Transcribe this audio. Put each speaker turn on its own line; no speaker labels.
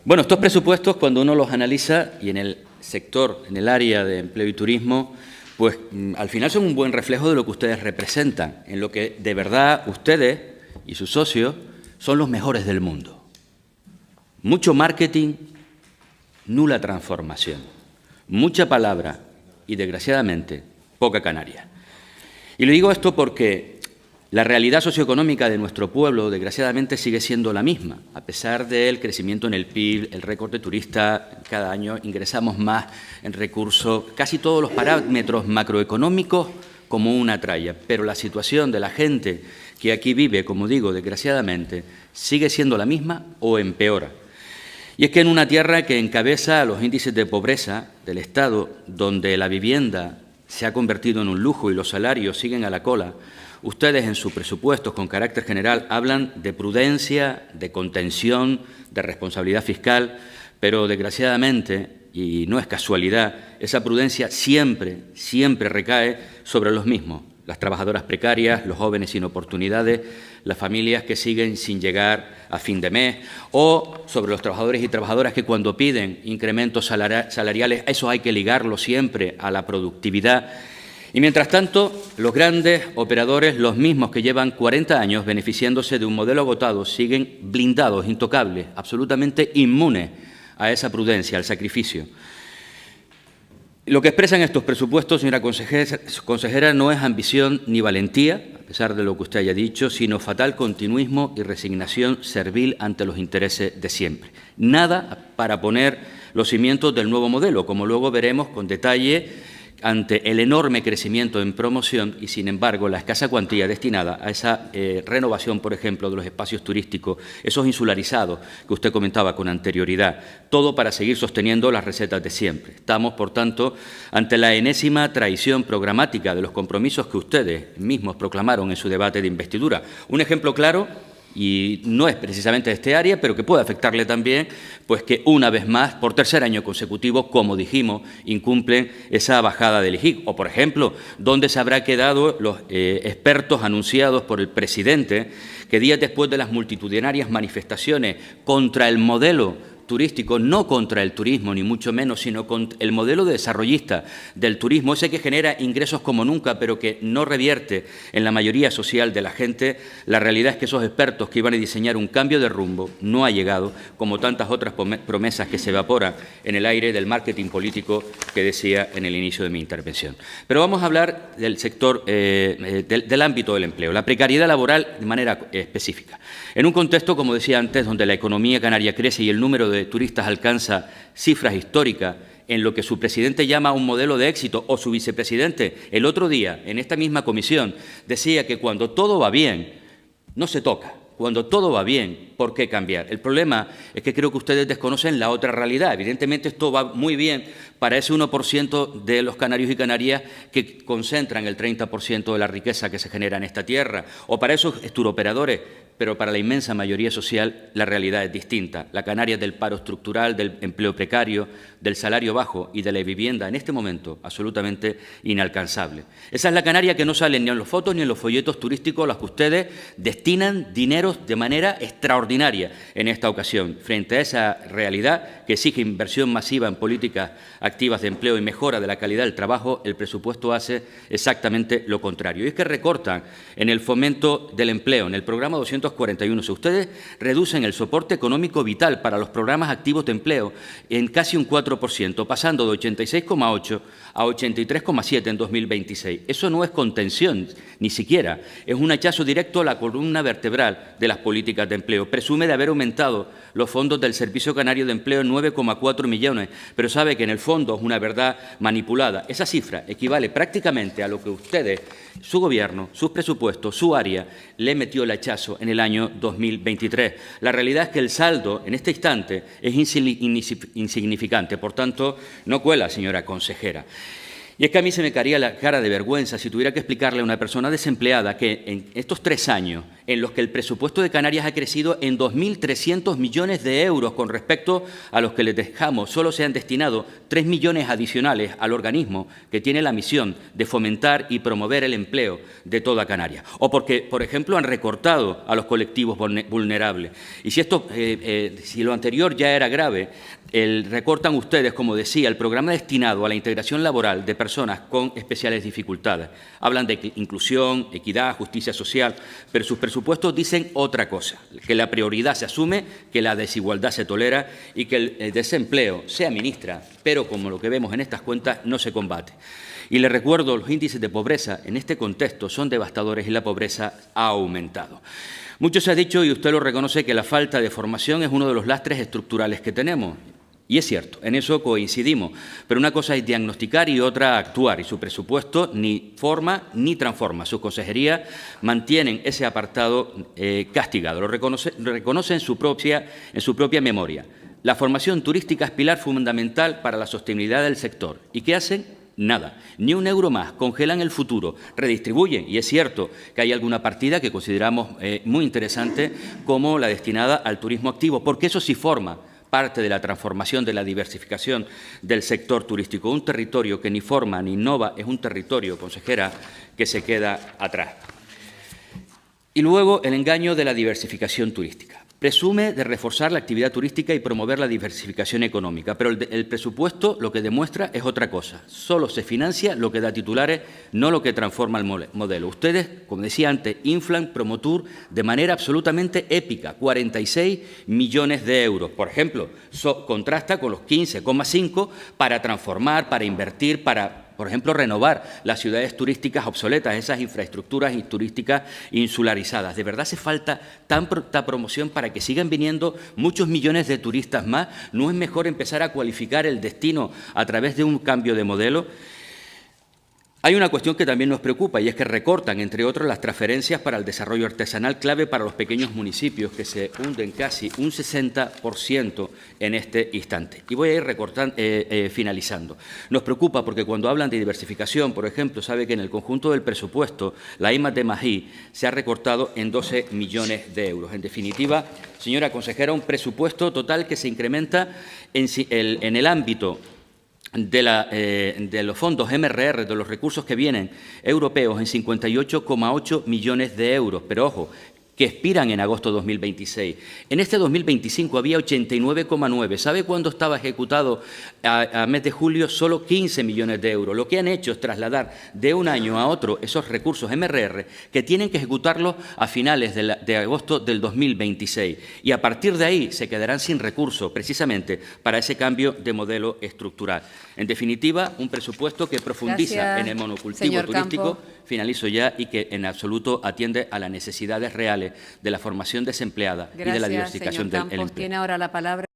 Bueno, estos presupuestos, cuando uno los analiza, y en el sector, en el área de empleo y turismo, pues al final son un buen reflejo de lo que ustedes representan, en lo que de verdad ustedes y sus socios son los mejores del mundo. Mucho marketing, nula transformación, mucha palabra y, desgraciadamente, poca canaria. Y le digo esto porque la realidad socioeconómica de nuestro pueblo, desgraciadamente, sigue siendo la misma. A pesar del crecimiento en el PIB, el récord de turistas, cada año ingresamos más en recursos, casi todos los parámetros macroeconómicos como una tralla. Pero la situación de la gente que aquí vive, como digo, desgraciadamente, sigue siendo la misma o empeora. Y es que en una tierra que encabeza los índices de pobreza del Estado, donde la vivienda se ha convertido en un lujo y los salarios siguen a la cola, ustedes en sus presupuestos con carácter general hablan de prudencia, de contención, de responsabilidad fiscal, pero desgraciadamente, y no es casualidad, esa prudencia siempre recae sobre los mismos, las trabajadoras precarias, los jóvenes sin oportunidades, las familias que siguen sin llegar a fin de mes, o sobre los trabajadores y trabajadoras que cuando piden incrementos salariales, eso hay que ligarlo siempre a la productividad. Y mientras tanto, los grandes operadores, los mismos que llevan 40 años beneficiándose de un modelo agotado, siguen blindados, intocables, absolutamente inmunes a esa prudencia, al sacrificio. Lo que expresan estos presupuestos, señora consejera, no es ambición ni valentía, a pesar de lo que usted haya dicho, sino fatal continuismo y resignación servil ante los intereses de siempre. Nada para poner los cimientos del nuevo modelo, como luego veremos con detalle ante el enorme crecimiento en promoción y, sin embargo, la escasa cuantía destinada a esa renovación, por ejemplo, de los espacios turísticos, esos insularizados que usted comentaba con anterioridad, todo para seguir sosteniendo las recetas de siempre. Estamos, por tanto, ante la enésima traición programática de los compromisos que ustedes mismos proclamaron en su debate de investidura. Un ejemplo claro, y no es precisamente de este área, pero que puede afectarle también, pues que una vez más, por tercer año consecutivo, como dijimos, incumplen esa bajada del IGIC. O, por ejemplo, ¿dónde se habrá quedado los expertos anunciados por el presidente que días después de las multitudinarias manifestaciones contra el modelo turístico, no contra el turismo, ni mucho menos, sino con el modelo desarrollista del turismo, ese que genera ingresos como nunca, pero que no revierte en la mayoría social de la gente? La realidad es que esos expertos que iban a diseñar un cambio de rumbo no ha llegado, como tantas otras promesas que se evaporan en el aire del marketing político que decía en el inicio de mi intervención. Pero vamos a hablar del sector, del ámbito del empleo, la precariedad laboral de manera específica. En un contexto, como decía antes, donde la economía canaria crece y el número de turistas alcanza cifras históricas, en lo que su presidente llama un modelo de éxito, o su vicepresidente el otro día, en esta misma comisión, decía que cuando todo va bien, no se toca. Cuando todo va bien, ¿por qué cambiar? El problema es que creo que ustedes desconocen la otra realidad. Evidentemente, esto va muy bien para ese 1% de los canarios y canarias que concentran el 30% de la riqueza que se genera en esta tierra, o para esos turoperadores, pero para la inmensa mayoría social la realidad es distinta. La canaria del paro estructural, del empleo precario, del salario bajo y de la vivienda, en este momento, absolutamente inalcanzable. Esa es la canaria que no sale ni en los fotos ni en los folletos turísticos a los que ustedes destinan dineros de manera extraordinaria en esta ocasión. Frente a esa realidad que exige inversión masiva en políticas activas de empleo y mejora de la calidad del trabajo, el presupuesto hace exactamente lo contrario. Y es que recortan en el fomento del empleo, en el programa 241. Si ustedes reducen el soporte económico vital para los programas activos de empleo en casi un 4%, pasando de 86,8 a 83,7 en 2026. Eso no es contención, ni siquiera. Es un hachazo directo a la columna vertebral de las políticas de empleo. Presume de haber aumentado los fondos del Servicio Canario de Empleo en 9,4 millones, pero sabe que en el fondo es una verdad manipulada. Esa cifra equivale prácticamente a lo que ustedes, su gobierno, sus presupuestos, su área, le metió el hachazo en el año 2023. La realidad es que el saldo en este instante es insignificante, por tanto, no cuela, señora consejera. Y es que a mí se me caería la cara de vergüenza si tuviera que explicarle a una persona desempleada que en estos 3 años, en los que el presupuesto de Canarias ha crecido en 2.300 millones de euros con respecto a los que les dejamos, solo se han destinado 3 millones adicionales al organismo que tiene la misión de fomentar y promover el empleo de toda Canarias. O porque, por ejemplo, han recortado a los colectivos vulnerables. Y si lo anterior ya era grave, recortan ustedes, como decía, el programa destinado a la integración laboral de personas con especiales dificultades. Hablan de inclusión, equidad, justicia social, pero sus presupuestos dicen otra cosa, que la prioridad se asume, que la desigualdad se tolera y que el desempleo se administra, pero como lo que vemos en estas cuentas, no se combate. Y les recuerdo, los índices de pobreza en este contexto son devastadores y la pobreza ha aumentado. Mucho se ha dicho, y usted lo reconoce, que la falta de formación es uno de los lastres estructurales que tenemos. Y es cierto, en eso coincidimos, pero una cosa es diagnosticar y otra actuar, y su presupuesto ni forma ni transforma. Su consejería mantienen ese apartado castigado, lo reconoce en su propia memoria. La formación turística es pilar fundamental para la sostenibilidad del sector. ¿Y qué hacen? Nada, ni un euro más, congelan el futuro, redistribuyen, y es cierto que hay alguna partida que consideramos muy interesante como la destinada al turismo activo, porque eso sí forma parte de la transformación, de la diversificación del sector turístico. Un territorio que ni forma ni innova es un territorio, consejera, que se queda atrás. Y luego el engaño de la diversificación turística. Presume de reforzar la actividad turística y promover la diversificación económica, pero el presupuesto lo que demuestra es otra cosa. Solo se financia lo que da titulares, no lo que transforma el modelo. Ustedes, como decía antes, inflan Promotur de manera absolutamente épica, 46 millones de euros. Por ejemplo, contrasta con los 15,5 para transformar, para invertir, para, por ejemplo, renovar las ciudades turísticas obsoletas, esas infraestructuras turísticas insularizadas. ¿De verdad hace falta tanta promoción para que sigan viniendo muchos millones de turistas más? ¿No es mejor empezar a cualificar el destino a través de un cambio de modelo? Hay una cuestión que también nos preocupa y es que recortan, entre otros, las transferencias para el desarrollo artesanal clave para los pequeños municipios, que se hunden casi un 60% en este instante. Y voy a ir finalizando. Nos preocupa porque cuando hablan de diversificación, por ejemplo, sabe que en el conjunto del presupuesto la I+D+I se ha recortado en 12 millones de euros. En definitiva, señora consejera, un presupuesto total que se incrementa en el ámbito de los fondos MRR, de los recursos que vienen europeos, en 58,8 millones de euros. Pero, ojo, que expiran en agosto de 2026. En este 2025 había 89,9. ¿Sabe cuándo estaba ejecutado a mes de julio? Solo 15 millones de euros. Lo que han hecho es trasladar de un año a otro esos recursos MRR que tienen que ejecutarlos a finales de agosto del 2026. Y a partir de ahí se quedarán sin recursos, precisamente para ese cambio de modelo estructural. En definitiva, un presupuesto que profundiza en el monocultivo turístico, finalizo ya, y que en absoluto atiende a las necesidades reales de la formación desempleada y de la diversificación del empleo.
Tiene ahora la palabra.